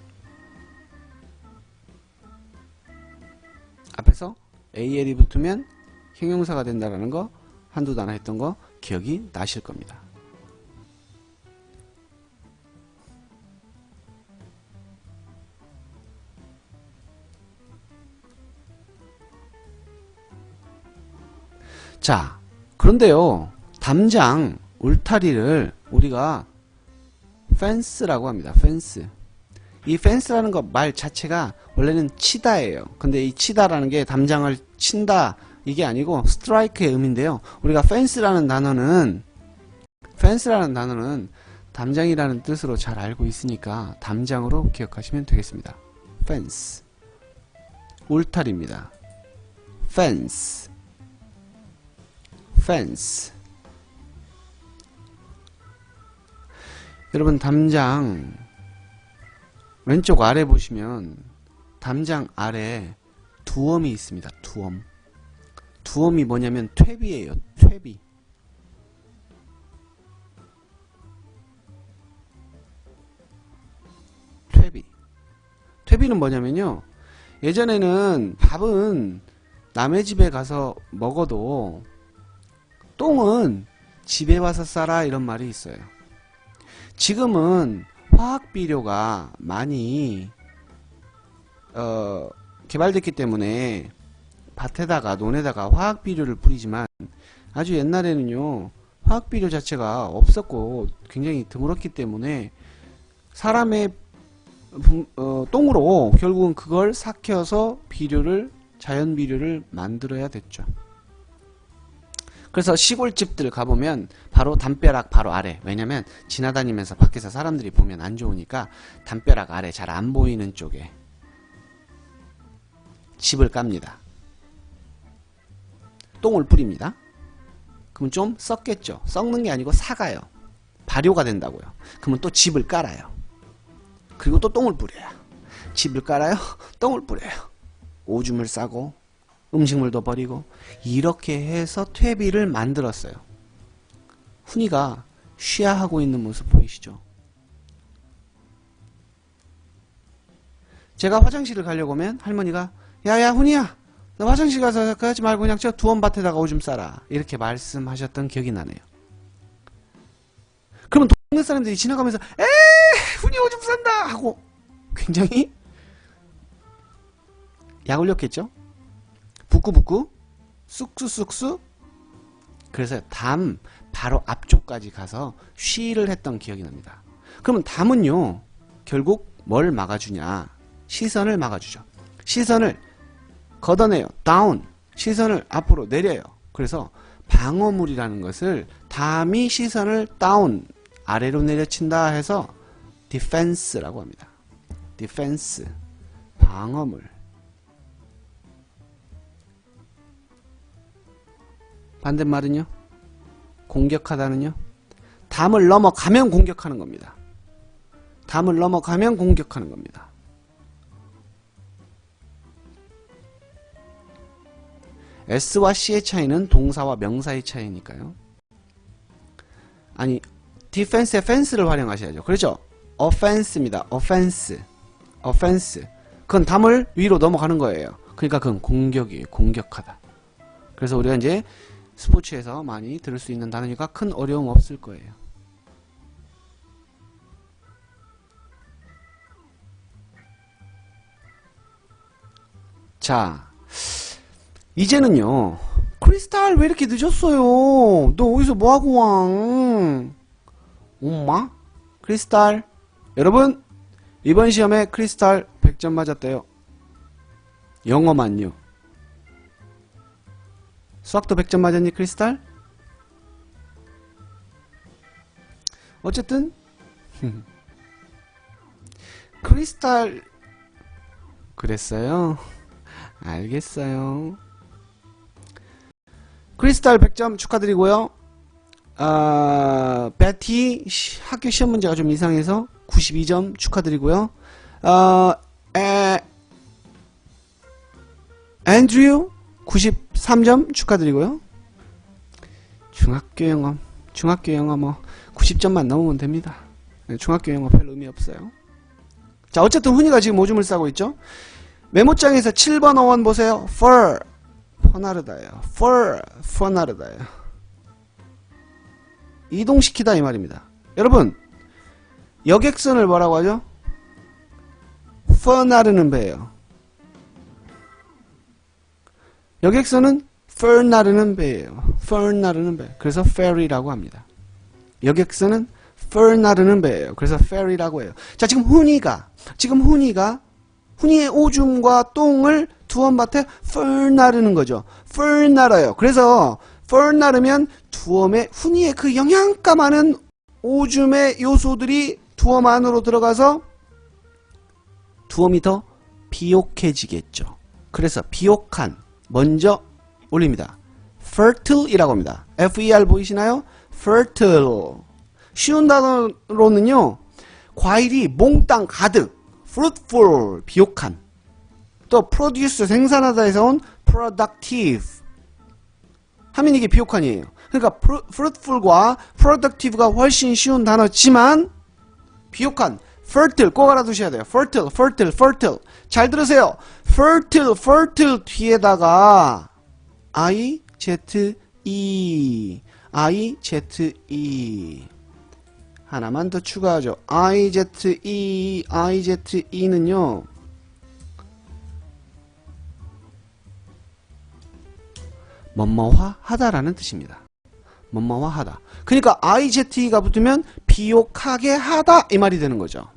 앞에서 al이 붙으면 형용사가 된다라는 거 한두 단어 했던 거 기억이 나실 겁니다. 자, 그런데요, 담장, 울타리를 우리가 펜스라고 합니다. 펜스. 이 펜스라는 거 말 자체가 원래는 치다예요. 근데 이 치다라는 게 담장을 친다 이게 아니고 스트라이크의 의미인데요. 우리가 펜스라는 단어는 담장이라는 뜻으로 잘 알고 있으니까 담장으로 기억하시면 되겠습니다. 펜스. 울타리입니다. 펜스. 펜스. 여러분, 담장 왼쪽 아래 보시면 담장 아래 두엄이 있습니다. 두엄. 두엄이 뭐냐면 퇴비예요. 퇴비. 퇴비. 퇴비는 뭐냐면요, 예전에는 밥은 남의 집에 가서 먹어도 똥은 집에 와서 싸라 이런 말이 있어요. 지금은 화학비료가 많이 개발됐기 때문에 밭에다가 논에다가 화학비료를 뿌리지만 아주 옛날에는요, 화학비료 자체가 없었고 굉장히 드물었기 때문에 사람의 똥으로 결국은 그걸 삭혀서 비료를, 자연비료를 만들어야 됐죠. 그래서 시골집들 가보면 바로 담벼락 바로 아래, 왜냐면 지나다니면서 밖에서 사람들이 보면 안 좋으니까 담벼락 아래 잘 안 보이는 쪽에 집을 깝니다. 똥을 뿌립니다. 그러면 좀 썩겠죠. 썩는 게 아니고 사가요. 발효가 된다고요. 그러면 또 집을 깔아요. 그리고 또 똥을 뿌려요. 집을 깔아요. 똥을 뿌려요. 오줌을 싸고 음식물도 버리고 이렇게 해서 퇴비를 만들었어요. 훈이가 쉬야하고 있는 모습 보이시죠? 제가 화장실을 가려고 하면 할머니가 야야 훈이야, 너 화장실 가서 가지 말고 그냥 저 두엄밭에다가 오줌 싸라 이렇게 말씀하셨던 기억이 나네요. 그러면 동네 사람들이 지나가면서 에 훈이 오줌 싼다 하고 굉장히 약 올렸겠죠? 북구북구 쑥쑥쑥쑥. 그래서 담 바로 앞쪽까지 가서 쉬를 했던 기억이 납니다. 그러면 담은요, 결국 뭘 막아주냐, 시선을 막아주죠. 시선을 걷어내요. 다운. 시선을 앞으로 내려요. 그래서 방어물이라는 것을 담이 시선을 다운, 아래로 내려친다 해서 디펜스라고 합니다. 디펜스. 방어물. 반대말은요? 공격하다는요? 담을 넘어가면 공격하는 겁니다. 담을 넘어가면 공격하는 겁니다. S와 C의 차이는 동사와 명사의 차이니까요. 아니, 디펜스에 fence를 활용하셔야죠. 그렇죠? offense입니다. offense. offense. 그건 담을 위로 넘어가는 거예요. 그러니까 그건 공격이에요. 공격하다. 그래서 우리가 이제 스포츠에서 많이 들을 수 있는 단어니까 큰 어려움 없을 거예요. 자, 이제는요. 크리스탈 왜 이렇게 늦었어요? 너 어디서 뭐하고 왕? 엄마? 크리스탈. 여러분, 이번 시험에 크리스탈 100점 맞았대요. 영어만요. 수학도 100점 맞았니, 크리스탈? 어쨌든 크리스탈 그랬어요? 알겠어요. 크리스탈 100점 축하드리고요. 베티 학교 시험 문제가 좀 이상해서 92점 축하드리고요. 앤드류 93점 축하드리고요. 중학교 영어 뭐 90점만 넘으면 됩니다. 중학교 영어 별 의미 없어요. 자, 어쨌든 훈이가 지금 오줌을 싸고 있죠. 메모장에서 7번 어원 보세요. for 퍼나르다예요. for 퍼나르다예요. 이동시키다 이 말입니다. 여러분, 여객선을 뭐라고 하죠? 퍼나르는 배예요. 여객선은 fer 나르는 배예요. fer 나르는 배. 그래서 ferry라고 합니다. 여객선은 fer 나르는 배예요. 그래서 ferry라고 해요. 자, 지금 훈이의 오줌과 똥을 두엄밭에 fer 나르는 거죠. fer 나르요. 그래서 fer 나르면 두엄에 훈이의 그 영양가 많은 오줌의 요소들이 두엄 안으로 들어가서 두엄이 더 비옥해지겠죠. 그래서 비옥한 먼저 올립니다. fertile 이라고 합니다. FER 보이시나요? fertile. 쉬운 단어로는요, 과일이 몽땅 가득, fruitful, 비옥한. 또 produce, 생산하다에서 온 productive. 하면 이게 비옥한이에요. 그러니까 fruitful과 productive가 훨씬 쉬운 단어지만 비옥한, fertile 꼭 알아두셔야 돼요. fertile, fertile, fertile. 잘 들으세요. fertile, fertile 뒤에다가 I-Z-E, I-Z-E. 하나만 더 추가하죠. I-Z-E, I-Z-E는요, 뭐뭐화 하다라는 뜻입니다. 뭐뭐화 하다. 그러니까 I-Z-E가 붙으면 비옥하게 하다 이 말이 되는 거죠.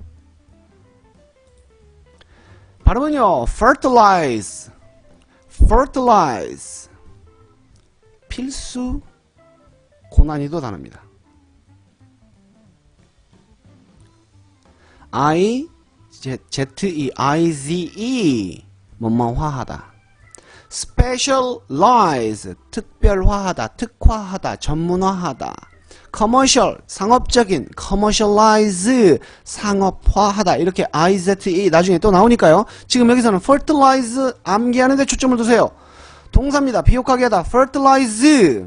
발음은요, fertilize, fertilize. 필수 고난이도 단어입니다. I-Z-E, I-Z-E. 뭐뭐화하다. specialize, 특별화하다, 특화하다, 전문화하다. commercial, 상업적인, commercialize, 상업화하다. 이렇게 I-Z-E 나중에 또 나오니까요. 지금 여기서는 fertilize 암기하는 데 초점을 두세요. 동사입니다. 비옥하게 하다. fertilize.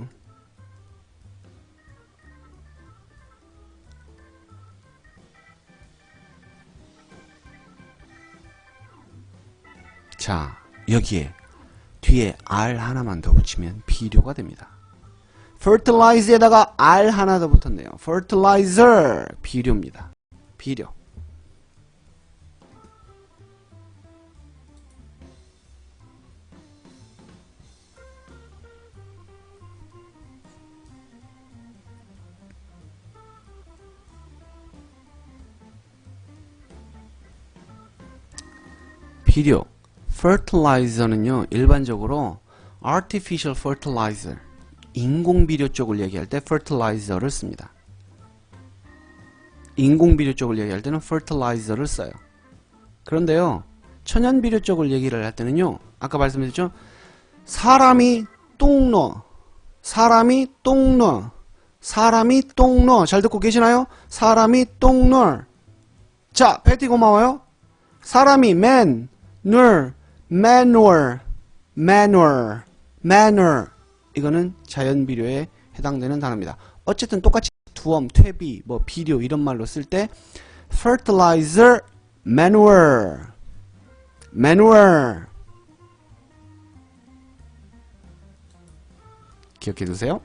자, 여기에 뒤에 R 하나만 더 붙이면 비료가 됩니다. fertilize에다가 R 하나 더 붙었네요. fertilizer, 비료입니다. 비료. 비료. fertilizer는요, 일반적으로 artificial fertilizer, 인공비료 쪽을 얘기할 때 fertilizer를 씁니다. 인공비료 쪽을 얘기할 때는 fertilizer를 써요. 그런데요, 천연비료 쪽을 얘기를 할 때는요, 아까 말씀드렸죠? 사람이 똥 넣어. 사람이 똥 넣어. 사람이 똥 넣어. 잘 듣고 계시나요? 사람이 똥 넣어. 자, 패티 고마워요. 사람이 manure, manure, manure, manure. 이거는 자연비료에 해당되는 단어입니다. 어쨌든 똑같이 두엄, 퇴비, 뭐 비료 이런 말로 쓸 때 fertilizer, manure, manure. 기억해 두세요.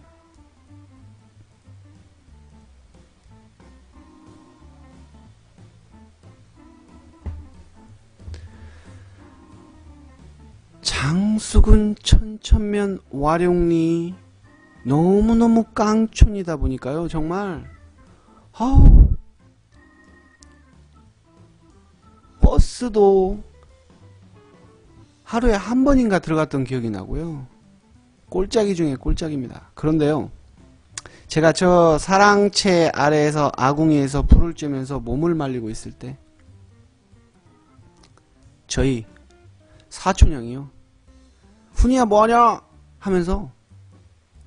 장수군 천천면 와룡리 너무너무 깡촌이다 보니까요. 정말 아우, 버스도 하루에 한 번인가 들어갔던 기억이 나고요. 꼴짝이 중에 꼴짝입니다. 그런데요, 제가 저 사랑채 아래에서 아궁이에서 불을 쬐면서 몸을 말리고 있을 때 저희 사촌형이요, 훈이야 뭐하냐 하면서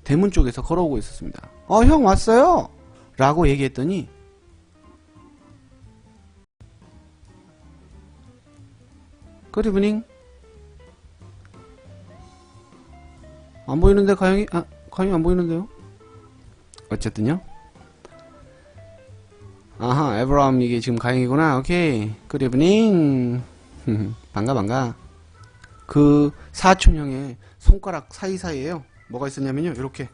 대문 쪽에서 걸어오고 있었습니다. 형 왔어요 라고 얘기했더니 굿이브닝. 안 보이는데 가영이? 가영이 안 보이는데요? 어쨌든요. 아하, 에브람 이게 지금 가영이구나. 오케이. 굿이브닝. 반가. 그 사촌형의 손가락 사이사이에요 뭐가 있었냐면요, 이렇게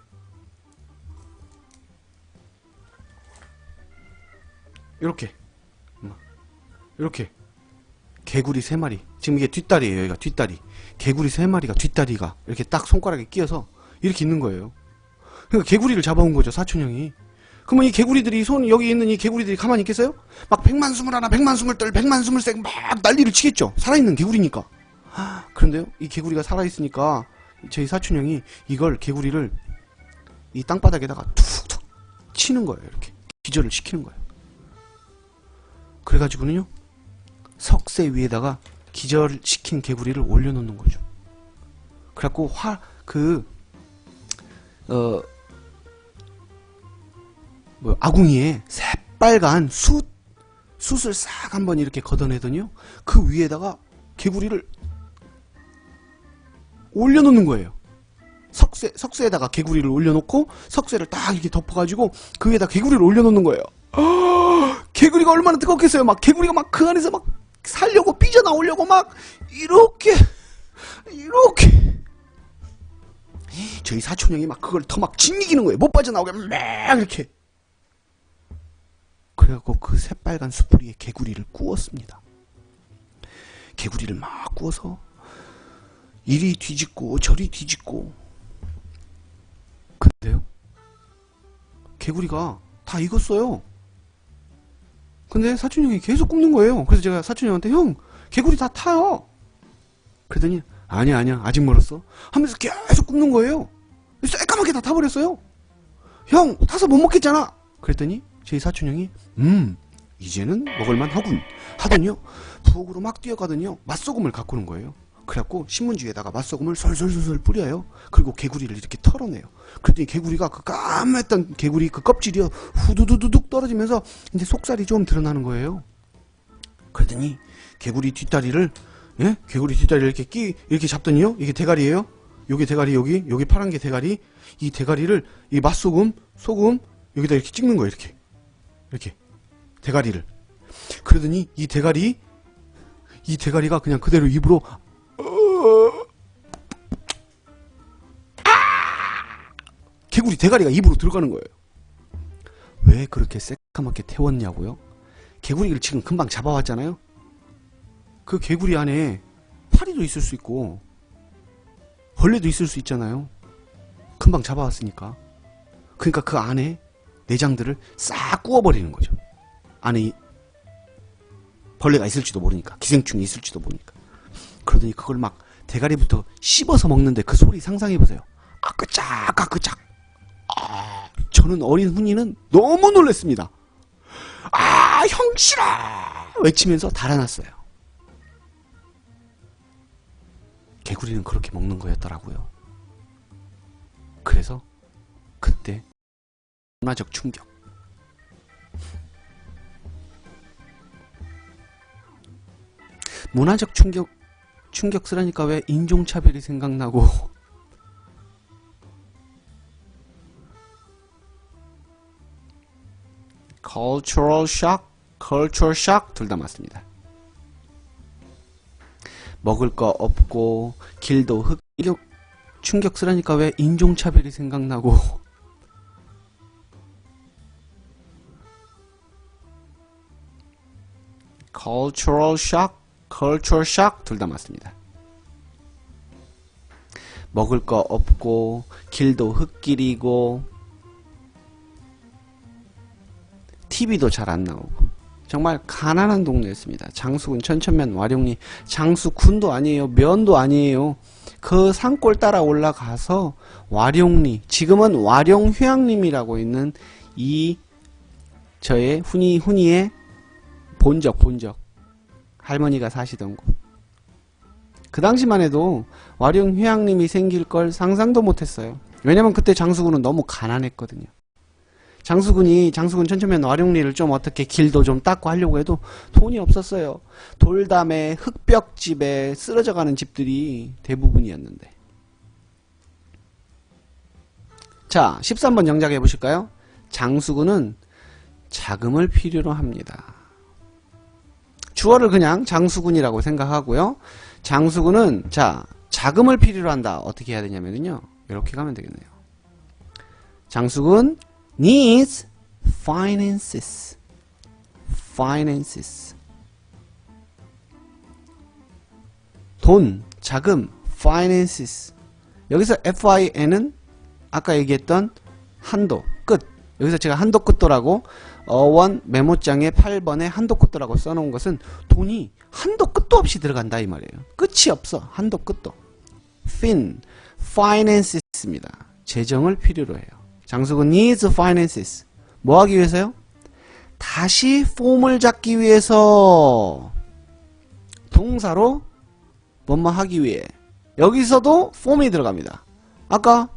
개구리 3마리. 지금 이게 뒷다리에요. 여기가 뒷다리. 개구리 3마리가 뒷다리가 이렇게 딱 손가락에 끼어서 이렇게 있는 거예요. 그러니까 개구리를 잡아온 거죠, 사촌형이. 그러면 이 개구리들이, 여기 있는 이 개구리들이 가만히 있겠어요? 막 100만 21, 100만 22, 100만 23 막 난리를 치겠죠. 살아있는 개구리니까. 그런데요, 이 개구리가 살아있으니까 저희 사촌형이 이걸, 개구리를 이 땅바닥에다가 툭툭 치는 거예요. 이렇게 기절을 시키는 거예요. 그래가지고는요, 석쇠 위에다가 기절시킨 개구리를 올려놓는 거죠. 그래갖고 아궁이에 새빨간 숯을 싹 한번 이렇게 걷어내더니요, 그 위에다가 개구리를 올려놓는 거예요. 석쇠에다가 개구리를 올려놓고 석쇠를 딱 이렇게 덮어가지고 그 위에다 개구리를 올려놓는 거예요. 개구리가 얼마나 뜨겁겠어요. 막 개구리가 막 그 안에서 막 살려고 삐져나오려고 막 이렇게 저희 사촌형이 막 그걸 더 막 짓이기는 거예요. 못 빠져나오게 막 이렇게. 그래갖고 그 새빨간 숯불 위에 개구리를 구웠습니다. 개구리를 막 구워서 이리 뒤집고 저리 뒤집고. 근데요, 개구리가 다 익었어요. 근데 사촌형이 계속 굽는 거예요. 그래서 제가 사촌형한테, 형, 개구리 다 타요. 그러더니 아니야 아직 멀었어 하면서 계속 굽는 거예요. 새까맣게 다 타버렸어요. 형, 타서 못 먹겠잖아. 그랬더니 저희 사촌형이 이제는 먹을만 하군 하더니요, 부엌으로 막 뛰어가더니요, 맛소금을 갖고 오는 거예요. 그래갖고 신문지에다가 맛소금을 솔솔솔 뿌려요. 그리고 개구리를 이렇게 털어내요. 그랬더니 개구리가, 그 까맸던 개구리 그 껍질이요, 후두두둑 떨어지면서 이제 속살이 좀 드러나는 거예요. 그랬더니 개구리 뒷다리를 이렇게 잡더니요, 이게 대가리예요. 요게 대가리, 여기 파란 게 대가리. 이 대가리를 이 맛소금, 소금 여기다 이렇게 찍는 거예요. 이렇게 대가리를. 그러더니 이 대가리가 그냥 그대로 입으로 개구리 대가리가 입으로 들어가는 거예요. 왜 그렇게 새까맣게 태웠냐고요? 개구리를 지금 금방 잡아왔잖아요. 그 개구리 안에 파리도 있을 수 있고 벌레도 있을 수 있잖아요. 금방 잡아왔으니까. 그러니까 그 안에 내장들을 싹 구워버리는 거죠. 안에 벌레가 있을지도 모르니까, 기생충이 있을지도 모르니까. 그러더니 그걸 막 대가리부터 씹어서 먹는데 그 소리 상상해보세요. 아끄짝. 저는 어린 훈이는 너무 놀랐습니다. 형씨라 외치면서 달아났어요. 개구리는 그렇게 먹는 거였더라고요. 그래서 그때 문화적 충격. 문화적 충격 쓰라니까 왜 인종차별이 생각나고. cultural shock 둘 다 맞습니다. 먹을 거 없고 길도 흑, 충격 쓰라니까 왜 인종차별이 생각나고. cultural shock 둘 다 맞습니다. 먹을 거 없고 길도 흙길이고 TV도 잘 안 나오고 정말 가난한 동네였습니다. 장수군 천천면 와룡리 장수군도 아니에요. 면도 아니에요. 그 산골 따라 올라가서 와룡리 지금은 와룡휴양림이라고 있는 이 저의 훈이의 본적 할머니가 사시던 곳. 그 당시만 해도 와룡휴양림이 생길 걸 상상도 못했어요. 왜냐면 그때 장수군은 너무 가난했거든요. 장수군 천천면 와룡리를 좀 어떻게 길도 좀 닦고 하려고 해도 돈이 없었어요. 돌담에 흙벽집에 쓰러져가는 집들이 대부분이었는데. 자, 13번 영작 해보실까요? 장수군은 자금을 필요로 합니다. 주어를 그냥 장수군이라고 생각하고요. 장수군은 자 자금을 필요로 한다. 어떻게 해야 되냐면요. 이렇게 가면 되겠네요. 장수군 needs finances. 돈, 자금, finances. 여기서 FIN은 아까 얘기했던 한도, 끝. 여기서 제가 한도 끝도라고 어원 메모장에 8번에 한도 끝도라고 써놓은 것은 돈이 한도 끝도 없이 들어간다 이 말이에요. 끝이 없어. 한도 끝도. finances입니다. 재정을 필요로 해요. 장수군 needs finances. 뭐 하기 위해서요? 다시 폼을 잡기 위해서. 동사로 뭐뭐 하기 위해. 여기서도 폼이 들어갑니다. 아까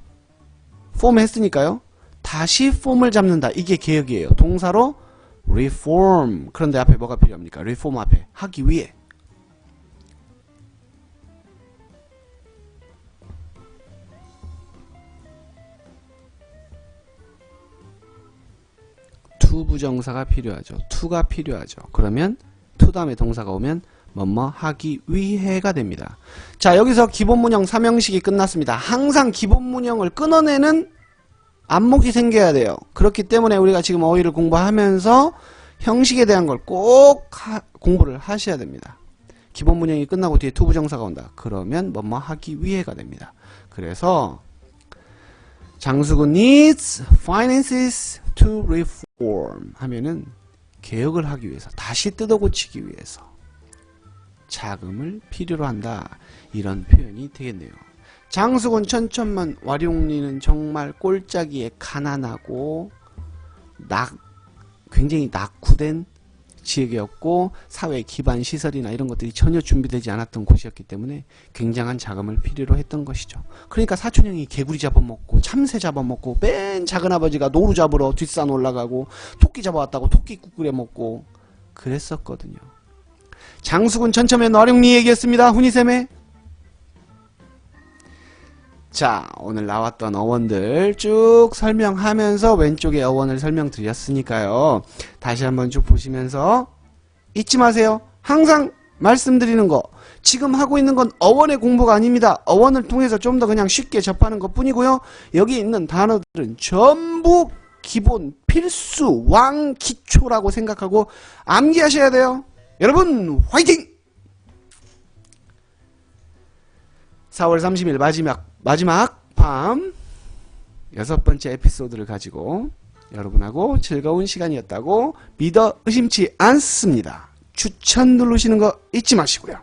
폼 했으니까요. 다시 폼을 잡는다. 이게 개혁이에요. 동사로 reform. 그런데 앞에 뭐가 필요합니까? reform 앞에 하기 위해. to 부정사가 필요하죠. to가 필요하죠. 그러면 to 다음에 동사가 오면 뭐뭐 하기 위해가 됩니다. 자, 여기서 기본문형 3형식이 끝났습니다. 항상 기본문형을 끊어내는 안목이 생겨야 돼요. 그렇기 때문에 우리가 지금 어휘를 공부하면서 형식에 대한 걸 꼭 공부를 하셔야 됩니다. 기본문형이 끝나고 뒤에 to 부정사가 온다. 그러면 뭐뭐 하기 위해가 됩니다. 그래서 장수군 needs finances to reform 하면은 개혁을 하기 위해서, 다시 뜯어고치기 위해서 자금을 필요로 한다. 이런 표현이 되겠네요. 장수군 천천만 와룡리는 정말 꼴짜기에 가난하고 굉장히 낙후된 지역이었고 사회 기반 시설이나 이런 것들이 전혀 준비되지 않았던 곳이었기 때문에 굉장한 자금을 필요로 했던 것이죠. 그러니까 사촌형이 개구리 잡아먹고 참새 잡아먹고 맨 작은아버지가 노루 잡으러 뒷산 올라가고 토끼 잡아왔다고 토끼국 끓여 먹고 그랬었거든요. 장수군 천천면 와룡리 얘기했습니다. 훈이쌤의. 자, 오늘 나왔던 어원들 쭉 설명하면서 왼쪽에 어원을 설명드렸으니까요. 다시 한번 쭉 보시면서 잊지 마세요. 항상 말씀드리는 거, 지금 하고 있는 건 어원의 공부가 아닙니다. 어원을 통해서 좀 더 그냥 쉽게 접하는 것 뿐이고요. 여기 있는 단어들은 전부 기본, 필수, 왕, 기초라고 생각하고 암기하셔야 돼요. 여러분 화이팅! 4월 30일 마지막 밤 6번째 에피소드를 가지고 여러분하고 즐거운 시간이었다고 믿어 의심치 않습니다. 추천 누르시는 거 잊지 마시고요.